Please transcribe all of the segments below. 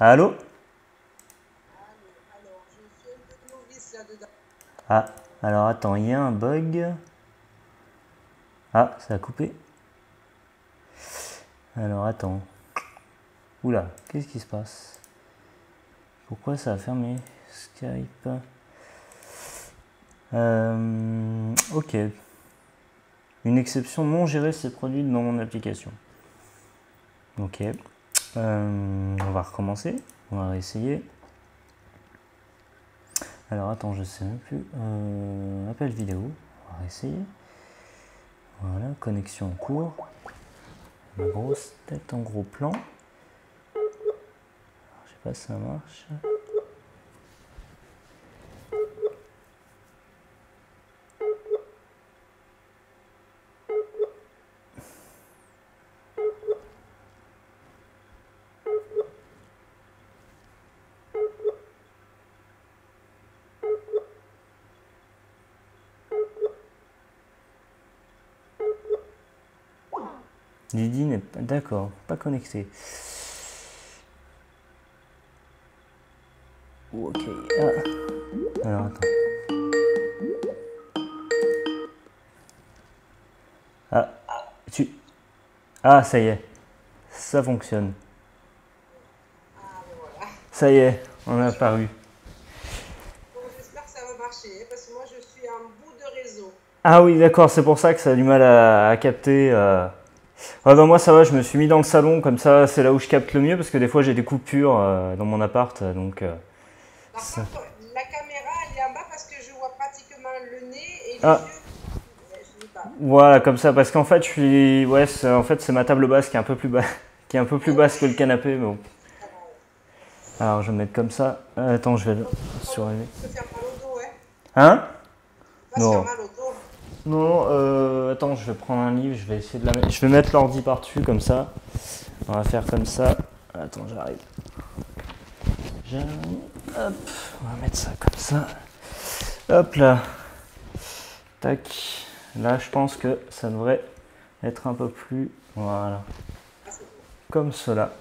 Allô? Alors, je suis un peu novice là-dedans. Ah, alors attends, il y a un bug. Ah, ça a coupé. Alors attends. Oula, qu'est-ce qui se passe? Pourquoi ça a fermé Skype? Ok. Une exception non gérée s'est produite dans mon application. Ok. On va recommencer. On va réessayer. Alors attends, je sais même plus. Appel vidéo. On va réessayer. Voilà, connexion en cours. Ma grosse tête en gros plan. Alors, je sais pas si ça marche. Lydie n'est pas d'accord, pas connecté. Ok. Ah. Alors attends. Ah, tu. Ah, ça y est. Ça fonctionne. Ah, ben voilà. Ça y est, on a apparu. Bon, j'espère que ça va marcher, hein, parce que moi, je suis en bout de réseau. Ah oui, d'accord, c'est pour ça que ça a du mal à capter. Ah bah moi ça va, je me suis mis dans le salon, comme ça c'est là où je capte le mieux, parce que des fois j'ai des coupures dans mon appart, donc Par contre, la caméra, elle est en bas parce que je vois pratiquement le nez et les Ah, yeux. Je ne pas. voilà, comme ça, parce qu'en fait je suis. Ouais, en fait c'est ma table basse qui est un peu plus bas, qui est un peu plus Ah basse ouais, que le canapé, mais bon. c'est pas grave. Alors je vais me mettre comme ça. Attends, je vais le Donc, surélever. tu peux faire mal au dos, hein. Hein? Tu peux pas se faire Non. mal au dos. Non, attends, je vais prendre un livre, je vais essayer de la mettre. Je vais mettre l'ordi par-dessus, comme ça. On va faire comme ça. Attends, j'arrive. Hop, on va mettre ça comme ça. Hop là. Tac. Là, je pense que ça devrait être un peu plus. Voilà. Ah, c'est bon. Comme cela.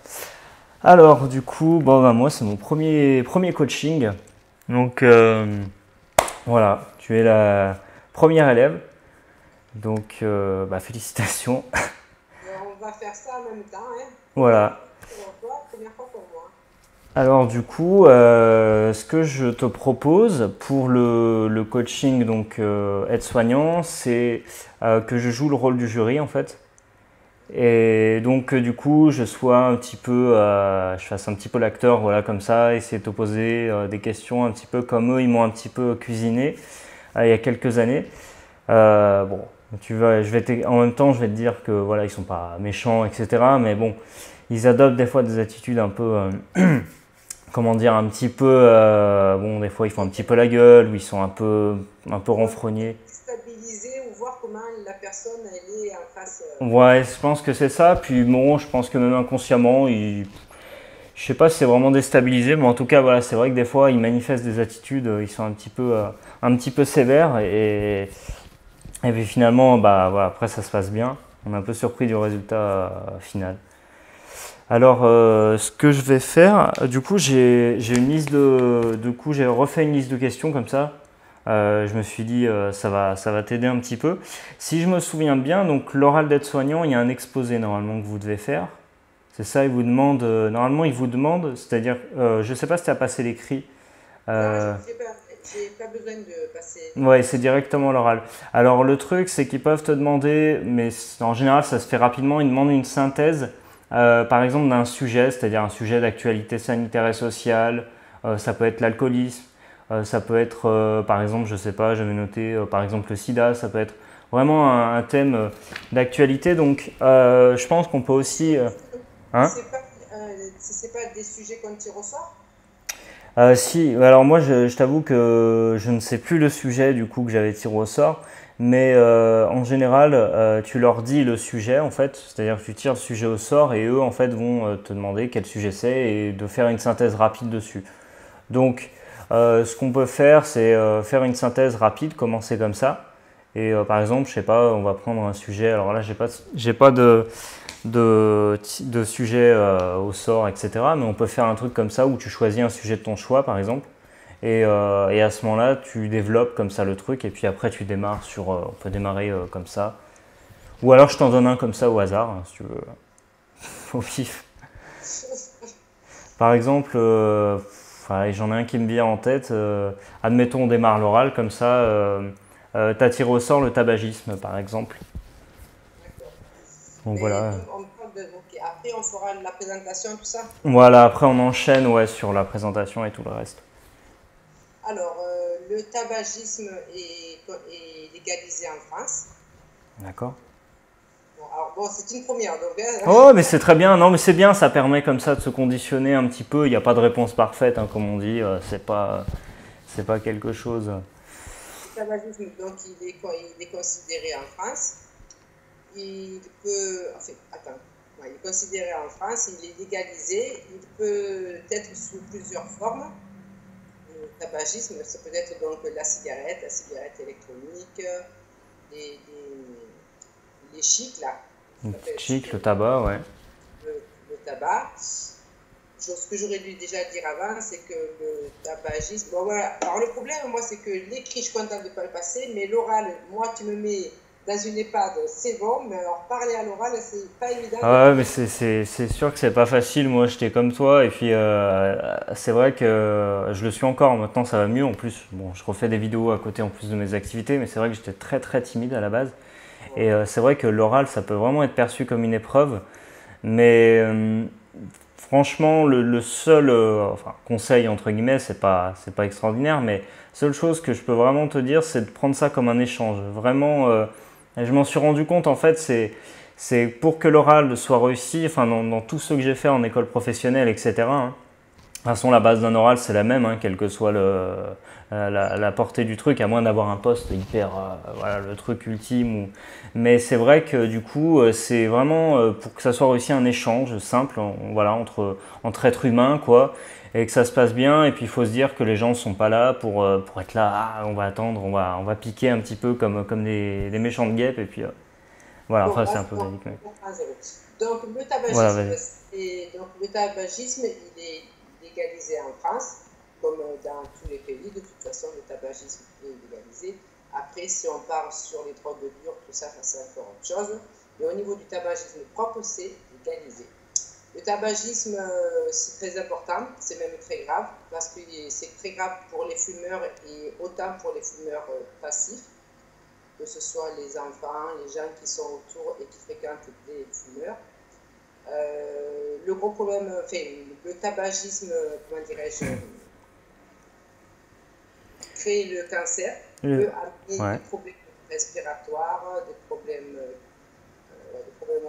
Alors, du coup, bon, bah, moi, c'est mon premier coaching. Donc, voilà. Tu es la première élève. Donc, bah, félicitations. Et on va faire ça en même temps, hein. Première Voilà. fois pour toi, première fois pour moi. Alors du coup, ce que je te propose pour le coaching donc aide-soignant, c'est que je joue le rôle du jury en fait. Et donc du coup, je sois un petit peu, je fasse un petit peu l'acteur, voilà comme ça, essayer de te poser des questions un petit peu comme eux, ils m'ont un petit peu cuisiné il y a quelques années. Bon, en même temps, je vais te dire que voilà, ils sont pas méchants, etc. Mais bon, ils adoptent des fois des attitudes un peu comment dire, un petit peu, bon, des fois ils font un petit peu la gueule, ou ils sont un peu Pour un peu ronfrogniers. déstabiliser ou voir comment la personne elle est en face. Ouais, je pense que c'est ça. Puis bon, je pense que même inconsciemment, je sais pas si c'est vraiment déstabilisé, mais en tout cas, voilà, c'est vrai que des fois ils manifestent des attitudes, ils sont un petit peu sévères, et puis finalement, bah voilà, après ça se passe bien. On est un peu surpris du résultat final. Alors, ce que je vais faire, du coup, j'ai une liste du coup, j'ai refait une liste de questions comme ça. Je me suis dit, ça va t'aider un petit peu. Si je me souviens bien, donc l'oral d'aide-soignant, il y a un exposé normalement que vous devez faire. C'est ça, il vous demande, normalement, il vous demande, c'est-à-dire, je ne sais pas si tu as passé l'écrit. Non, Euh, j'ai pas besoin de passer ouais, c'est l'écrit. directement l'oral. Alors, le truc, c'est qu'ils peuvent te demander, mais en général, ça se fait rapidement, ils demandent une synthèse par exemple d'un sujet, c'est-à-dire un sujet d'actualité sanitaire et sociale, ça peut être l'alcoolisme, ça peut être par exemple, je sais pas, j'avais noté par exemple le sida, ça peut être vraiment un thème d'actualité. Donc je pense qu'on peut aussi. Hein. C'est pas, c'est pas des sujets qu'on tire au sort? Si, alors moi je t'avoue que je ne sais plus le sujet du coup que j'avais tiré au sort, mais en général tu leur dis le sujet en fait, c'est-à-dire que tu tires le sujet au sort et eux en fait vont te demander quel sujet c'est et de faire une synthèse rapide dessus. Donc ce qu'on peut faire c'est faire une synthèse rapide, commencer comme ça. Et par exemple, je sais pas, on va prendre un sujet. Alors là, j'ai pas de sujets au sort, etc. Mais on peut faire un truc comme ça où tu choisis un sujet de ton choix, par exemple. Et à ce moment-là, tu développes comme ça le truc. Et puis après, tu démarres on peut démarrer comme ça. Ou alors, je t'en donne un comme ça au hasard, hein, si tu veux, au pif. Par exemple, j'en ai un qui me vient en tête. Admettons, on démarre l'oral comme ça. T'as tiré au sort le tabagisme, par exemple. D'accord. Donc Mais voilà. on parle de. Ok, après, on fera la présentation, tout ça. Voilà, après on enchaîne ouais, sur la présentation et tout le reste. Alors, le tabagisme est légalisé en France. D'accord. Bon, alors, bon, c'est une première, donc. Oh, mais c'est très bien. Non, mais c'est bien, ça permet comme ça de se conditionner un petit peu. Il n'y a pas de réponse parfaite, hein, comme on dit. C'est pas quelque chose. Le tabagisme, donc, il est considéré en France. Il peut. Enfin, attends. Ouais, il est considéré en France, il est légalisé. Il peut être sous plusieurs formes. Le tabagisme, ça peut être donc la cigarette électronique, les, les chics, là. Le chic, le tabac, ouais. Le tabac. Ce que j'aurais dû déjà dire avant, c'est que le tabagisme. Bon, voilà. Alors, le problème, moi, c'est que l'écrit, je suis contente de ne pas le passer, mais l'oral, moi, tu me mets dans une EHPAD, c'est bon, mais alors parler à l'oral, c'est pas évident. Ah ouais, mais c'est sûr que c'est pas facile. Moi, j'étais comme toi, et puis c'est vrai que je le suis encore. Maintenant, ça va mieux. En plus, bon, je refais des vidéos à côté en plus de mes activités, mais c'est vrai que j'étais très très timide à la base. Et c'est vrai que l'oral, ça peut vraiment être perçu comme une épreuve. Mais franchement, le seul conseil, entre guillemets, c'est pas extraordinaire, mais seule chose que je peux vraiment te dire, c'est de prendre ça comme un échange. Vraiment, je m'en suis rendu compte, en fait, c'est pour que l'oral soit réussi, enfin, dans tout ce que j'ai fait en école professionnelle, etc. Hein. De toute façon, la base d'un oral, c'est la même, hein, quelle que soit la portée du truc, à moins d'avoir un poste hyper, voilà, le truc ultime. Mais c'est vrai que du coup, c'est vraiment pour que ça soit réussi un échange simple, voilà, entre êtres humains, quoi, et que ça se passe bien. Et puis, il faut se dire que les gens ne sont pas là pour être là, ah, on va attendre, on va piquer un petit peu comme des méchants de guêpes, et puis voilà, Bon, enfin, c'est un peu basique. Mais... Donc, Voilà, vas-y. le tabagisme, il est légalisé en France, comme dans tous les pays. De toute façon, le tabagisme est légalisé. Après, si on part sur les drogues dures, tout ça, c'est encore autre chose. Mais au niveau du tabagisme propre, c'est légalisé. Le tabagisme, c'est très important, c'est même très grave, parce que c'est très grave pour les fumeurs et autant pour les fumeurs passifs, que ce soit les enfants, les gens qui sont autour et qui fréquentent des fumeurs. Le gros problème, enfin, le tabagisme, comment dirais-je, crée le cancer, peut amener des problèmes respiratoires, des problèmes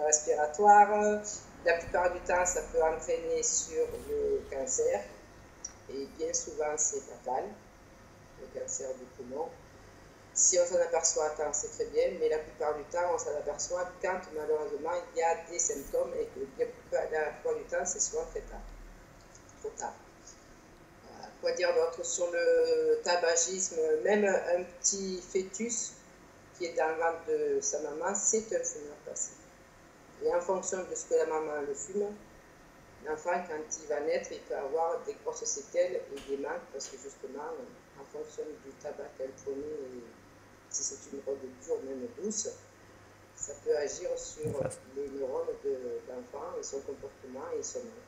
respiratoires. La plupart du temps, ça peut entraîner sur le cancer, et bien souvent, c'est fatal, le cancer du poumon. Si on s'en aperçoit à temps, c'est très bien, mais la plupart du temps, on s'en aperçoit quand malheureusement il y a des symptômes et que la plupart du temps, c'est souvent très tard. Trop tard. Quoi dire d'autre sur le tabagisme? Même un petit fœtus qui est dans le ventre de sa maman, c'est un fumeur passif. Et en fonction de ce que la maman le fume, l'enfant, quand il va naître, il peut avoir des grosses séquelles et des manques parce que justement, en fonction du tabac qu'elle prenait, et si c'est une drogue dure, même douce, ça peut agir sur les neurones de l'enfant et son comportement et son âge.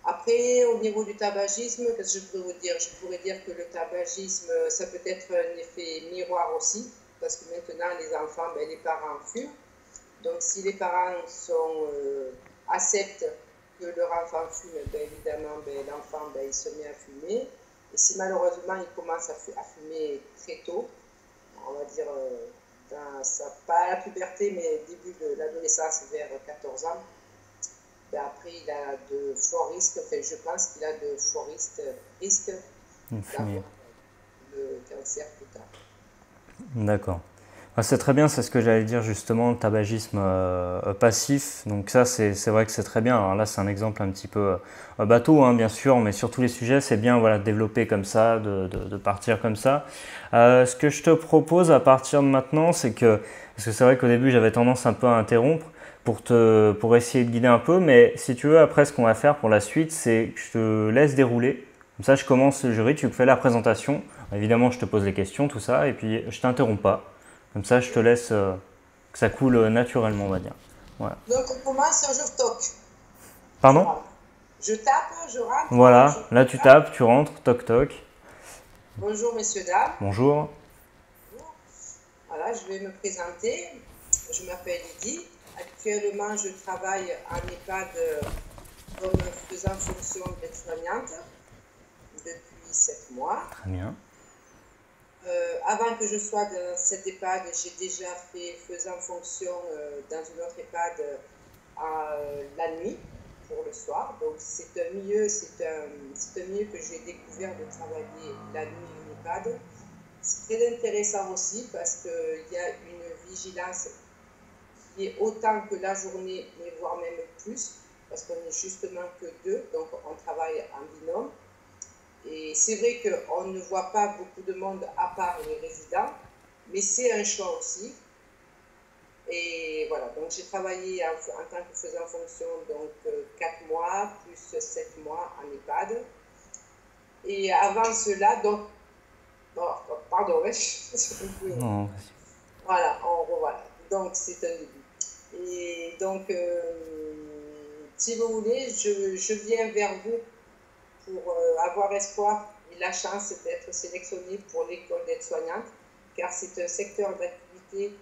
Après, au niveau du tabagisme, qu'est-ce que je pourrais vous dire? Je pourrais dire que le tabagisme, ça peut être un effet miroir aussi, parce que maintenant, les enfants, les parents fument. Donc, si les parents acceptent que leur enfant fume, évidemment, l'enfant, il se met à fumer. Et si malheureusement, il commence à fumer très tôt, on va dire, pas la puberté, mais début de l'adolescence, vers 14 ans, après, il a de forts risques, enfin, je pense qu'il a de forts risques d'avoir le cancer plus tard. D'accord. C'est très bien, c'est ce que j'allais dire justement, le tabagisme passif. Donc ça, c'est vrai que c'est très bien. Alors là, c'est un exemple un petit peu bateau, hein, bien sûr, mais sur tous les sujets, c'est bien voilà, de développer comme ça, de partir comme ça. Ce que je te propose à partir de maintenant, c'est que, parce que c'est vrai qu'au début, j'avais tendance un peu à interrompre, pour essayer de guider un peu. Mais si tu veux, après, ce qu'on va faire pour la suite, c'est que je te laisse dérouler. Comme ça, je commence le jury, tu fais la présentation. Évidemment, je te pose les questions, tout ça, et puis je t'interromps pas. Comme ça, je te laisse que ça coule naturellement, on va dire. Voilà. Donc on commence, je toque. Pardon? Je tape, je rentre. Voilà, là tu tapes, tu rentres, toc toc. Bonjour messieurs, dames. Bonjour. Voilà, je vais me présenter. Je m'appelle Lydie. Actuellement, je travaille en EHPAD comme faisant fonction d'aide-soignante depuis 7 mois. Très bien. Avant que je sois dans cette EHPAD, j'ai déjà fait faisant fonction dans une autre EHPAD la nuit pour le soir. Donc c'est un milieu que j'ai découvert de travailler la nuit en EHPAD. C'est très intéressant aussi parce qu'il y a une vigilance qui est autant que la journée, mais voire même plus, parce qu'on n'est justement que 2, donc on travaille en binôme. Et c'est vrai qu'on ne voit pas beaucoup de monde à part les résidents, mais c'est un choix aussi. Et voilà, donc j'ai travaillé en tant que faisant fonction donc 4 mois plus 7 mois en EHPAD. Et avant cela, donc, pardon, Non, voilà, on revoit. Donc c'est un début. Et donc, si vous voulez, je viens vers vous pour avoir espoir et la chance d'être sélectionnée pour l'école d'aide-soignante, car c'est un secteur d'activité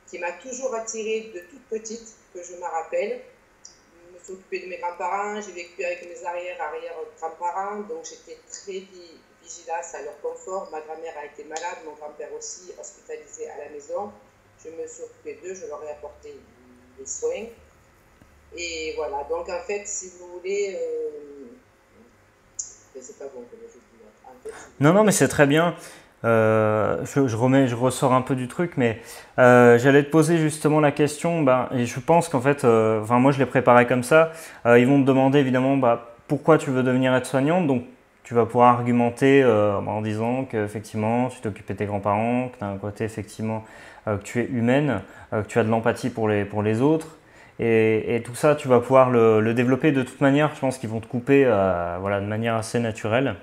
qui m'a toujours attirée de toute petite, que je me rappelle. Je me suis occupée de mes grands-parents, j'ai vécu avec mes arrière-grands-parents, donc j'étais très vigilante à leur confort. Ma grand-mère a été malade, mon grand-père aussi, hospitalisé à la maison. Je me suis occupée d'eux, je leur ai apporté des soins. Et voilà, donc en fait, si vous voulez, c'est pas bon que je dis. En fait, non, mais c'est très bien. Je ressors un peu du truc, mais j'allais te poser justement la question, et je pense qu'en fait, moi je l'ai préparé comme ça. Ils vont te demander évidemment pourquoi tu veux devenir aide-soignante, donc tu vas pouvoir argumenter en disant qu'effectivement tu t'occupes de tes grands-parents, que tu as un côté effectivement que tu es humaine, que tu as de l'empathie pour les autres. Et tout ça, tu vas pouvoir le développer de toute manière. Je pense qu'ils vont te couper de manière assez naturelle.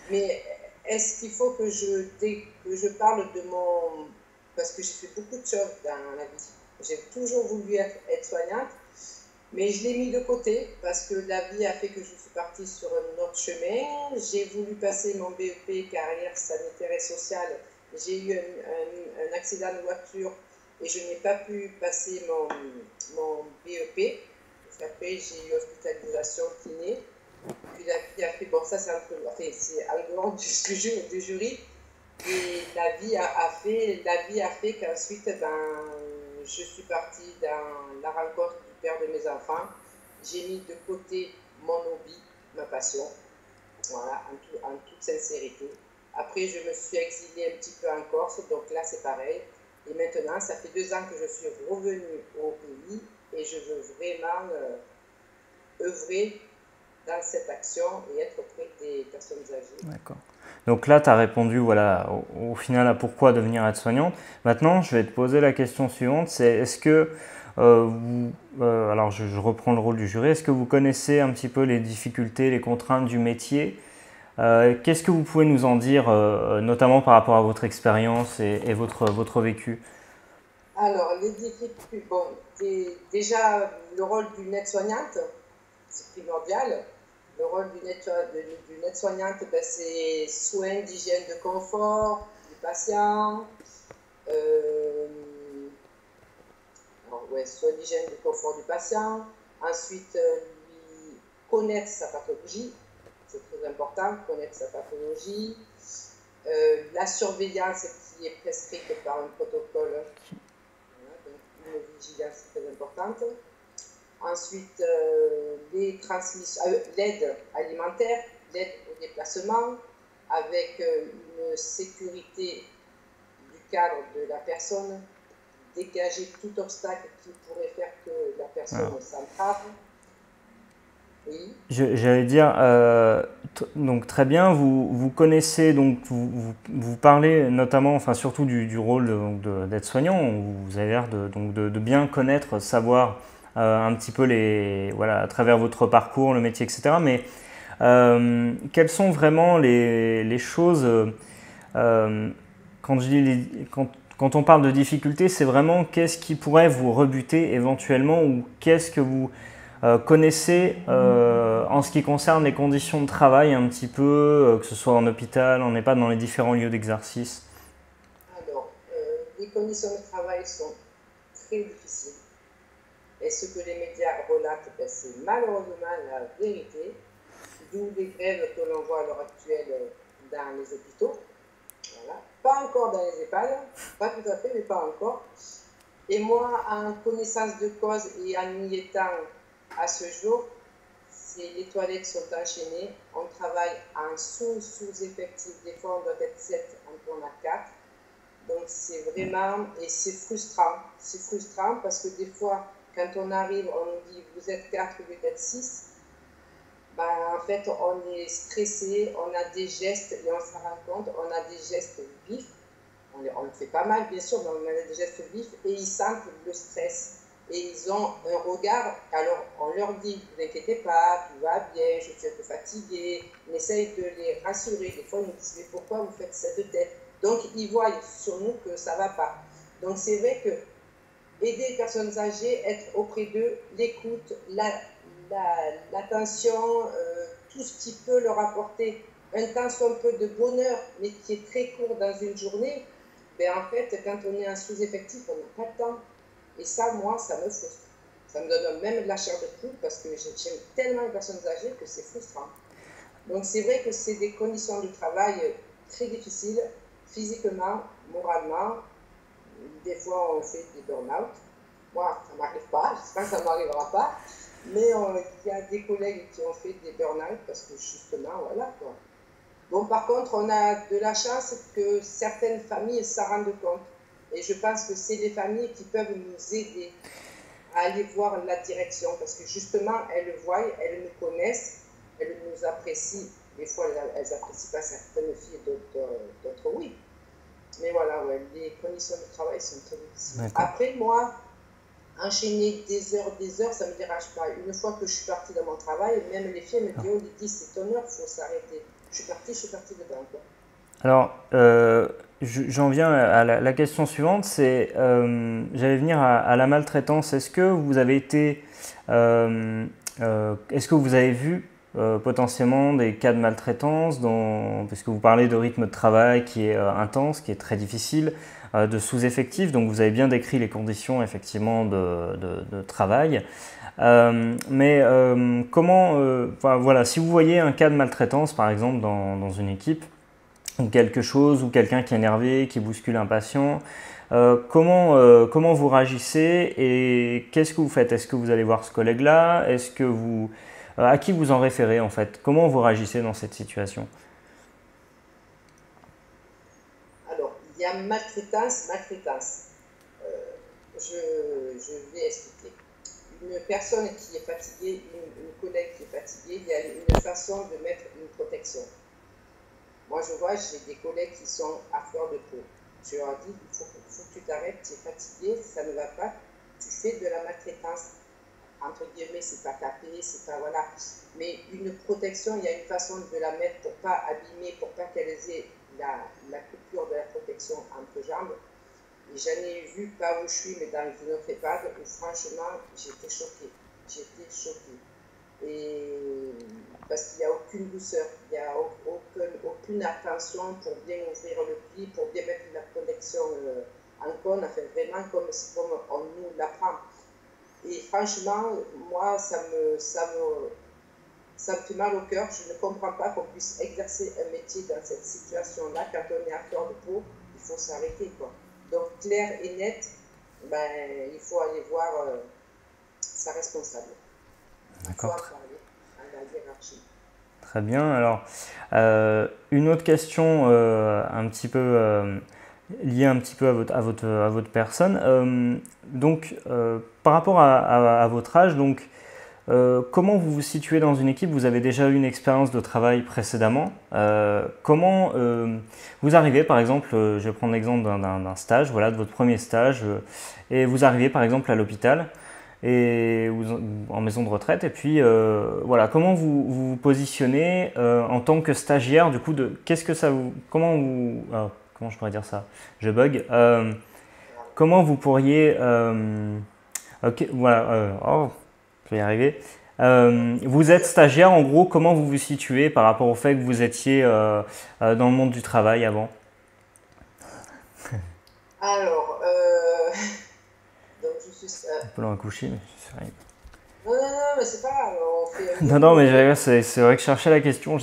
Mais est-ce qu'il faut que je parle de mon... Parce que j'ai fait beaucoup de choses dans la vie. J'ai toujours voulu être aide-soignante, mais je l'ai mis de côté parce que la vie a fait que je suis partie sur un autre chemin. J'ai voulu passer mon BEP carrière sanitaire et sociale. J'ai eu un accident de voiture et je n'ai pas pu passer mon BEP. Parce qu'après, j'ai eu hospitalisation kiné. Puis la vie a fait, bon ça c'est en dehors du jury, et la vie a fait qu'ensuite je suis partie dans la rencontre du père de mes enfants. J'ai mis de côté mon hobby, ma passion, voilà, en toute sincérité. Après je me suis exilée un petit peu en Corse, donc là c'est pareil. Et maintenant ça fait 2 ans que je suis revenue au pays et je veux vraiment œuvrer dans cette action et être auprès des personnes âgées. D'accord. Donc là, tu as répondu au final à pourquoi devenir aide-soignante. Maintenant, je vais te poser la question suivante, c'est est-ce que alors je reprends le rôle du jury, est-ce que vous connaissez un petit peu les difficultés, les contraintes du métier? Qu'est-ce que vous pouvez nous en dire, notamment par rapport à votre expérience et votre vécu? Alors, les difficultés, bon, déjà le rôle d'une aide-soignante, c'est primordial. Le rôle d'une aide-soignante, c'est soins d'hygiène de confort du patient, soins d'hygiène de confort du patient. Ensuite, lui connaître sa pathologie, c'est très important, connaître sa pathologie. La surveillance qui est prescrite par un protocole, voilà, donc une vigilance très importante. Ensuite, l'aide alimentaire, l'aide au déplacement, avec une sécurité du cadre de la personne, dégager tout obstacle qui pourrait faire que la personne s'entrave. Oui. J'allais dire, Donc très bien, vous connaissez, donc vous parlez notamment, enfin surtout du rôle d'aide-soignant, vous avez l'air de bien connaître, savoir un petit peu voilà, à travers votre parcours, le métier, etc. Mais quelles sont vraiment les choses, quand je dis quand on parle de difficultés, c'est vraiment qu'est-ce qui pourrait vous rebuter éventuellement ou qu'est-ce que vous connaissez en ce qui concerne les conditions de travail un petit peu, que ce soit en hôpital, en EHPAD, dans les différents lieux d'exercice? Alors, les conditions de travail sont très difficiles. Et ce que les médias relatent, ben, c'est malheureusement la vérité, d'où les grèves que l'on voit à l'heure actuelle dans les hôpitaux. Voilà. Pas encore dans les EHPAD, pas tout à fait, mais pas encore. Et moi, en connaissance de cause et en y étant à ce jour, les toilettes sont enchaînées, on travaille en sous-effectif, des fois on doit être 7, on tourne à 4. Donc c'est vraiment, et c'est frustrant parce que des fois, quand on arrive, on nous dit vous êtes 4, vous êtes 6. Ben, en fait, on est stressé, on a des gestes, et on se rend compte, on a des gestes vifs. On le fait pas mal, bien sûr, mais on a des gestes vifs et ils sentent le stress. Et ils ont un regard, alors on leur dit, ne vous inquiétez pas, tout va bien, je suis un peu fatiguée, on essaye de les rassurer. Des fois, ils nous disent, mais pourquoi vous faites cette tête? Donc, ils voient sur nous que ça ne va pas. Donc, c'est vrai que aider les personnes âgées, être auprès d'eux, l'écoute, l'attention, tout ce qui peut leur apporter un temps soit un peu de bonheur, mais qui est très court dans une journée, ben en fait, quand on est en sous-effectif, on n'a pas le temps. Et ça, moi, ça me frustre. Ça me donne même de la chair de poule parce que j'aime tellement les personnes âgées que c'est frustrant. Donc c'est vrai que c'est des conditions de travail très difficiles, physiquement, moralement. Des fois, on fait des burn-out. Moi, ça ne m'arrive pas, j'espère que ça ne m'arrivera pas. Mais il y a des collègues qui ont fait des burn-out parce que justement, voilà quoi. Bon, par contre, on a de la chance que certaines familles s'en rendent compte. Et je pense que c'est les familles qui peuvent nous aider à aller voir la direction parce que justement, elles le voient, elles nous connaissent, elles nous apprécient. Des fois, elles n'apprécient pas certaines filles, d'autres oui. Mais voilà, ouais, les conditions de travail sont très difficiles. Après, moi, enchaîner des heures, ça ne me dérange pas. Une fois que je suis partie de mon travail, même les filles me disent, oh Lydie, c'est ton heure, il faut s'arrêter. Je suis partie dedans. Quoi. Alors, j'en viens à la question suivante, c'est, j'allais venir à la maltraitance. Est-ce que vous avez été, est-ce que vous avez vu potentiellement des cas de maltraitance, parce que vous parlez de rythme de travail qui est intense, qui est très difficile, de sous-effectif, donc vous avez bien décrit les conditions effectivement de travail. Mais comment, voilà, si vous voyez un cas de maltraitance par exemple dans une équipe, ou quelque chose, ou quelqu'un qui est énervé, qui bouscule un patient, comment vous réagissez et qu'est-ce que vous faites? Est-ce que vous allez voir ce collègue-là? Est-ce que à qui vous en référez en fait? Comment vous réagissez dans cette situation? Alors, il y a maltraitance. Je vais expliquer. Une personne qui est fatiguée, une collègue qui est fatiguée, il y a une façon de mettre une protection. Moi, je vois, j'ai des collègues qui sont à fleur de peau. Je leur dis, il faut que tu t'arrêtes, tu es fatigué, ça ne va pas, tu fais de la maltraitance. Entre guillemets, c'est pas taper, c'est pas voilà. Mais une protection, il y a une façon de la mettre pour pas abîmer, pour pas qu'elle ait la coupure de la protection entre jambes. Et j'en ai vu, pas où je suis, mais dans une autre EHPAD, où franchement, j'étais choquée. Et parce qu'il n'y a aucune douceur, il n'y a aucune attention pour bien ouvrir le pli, pour bien mettre la protection en cône, enfin vraiment comme on nous l'apprend. Et franchement, moi, ça me fait mal au cœur. Je ne comprends pas qu'on puisse exercer un métier dans cette situation-là. Quand on est à fleur de peau, il faut s'arrêter, quoi. Donc, clair et net, ben, il faut aller voir sa responsable. D'accord. Il faut en parler à la hiérarchie. Très bien. Alors, une autre question un petit peu liée un petit peu à votre personne. Donc, par rapport à votre âge, donc, Comment vous vous situez dans une équipe? Vous avez déjà eu une expérience de travail précédemment. Comment vous arrivez, par exemple, je vais prendre l'exemple d'un stage, voilà, de votre premier stage, et vous arrivez par exemple à l'hôpital et en maison de retraite, et puis voilà, comment vous positionnez en tant que stagiaire, du coup, qu'est-ce que ça vous, comment je pourrais dire ça? Je bug. Comment vous pourriez, ok, voilà, je vais y arriver. Vous êtes stagiaire, en gros, comment vous vous situez par rapport au fait que vous étiez dans le monde du travail avant? Alors, donc je suis. Un peu long à coucher, mais c'est vrai. Non, non, non, mais c'est pas grave, on fait un Non, non, début. mais c'est vrai que je cherchais la question.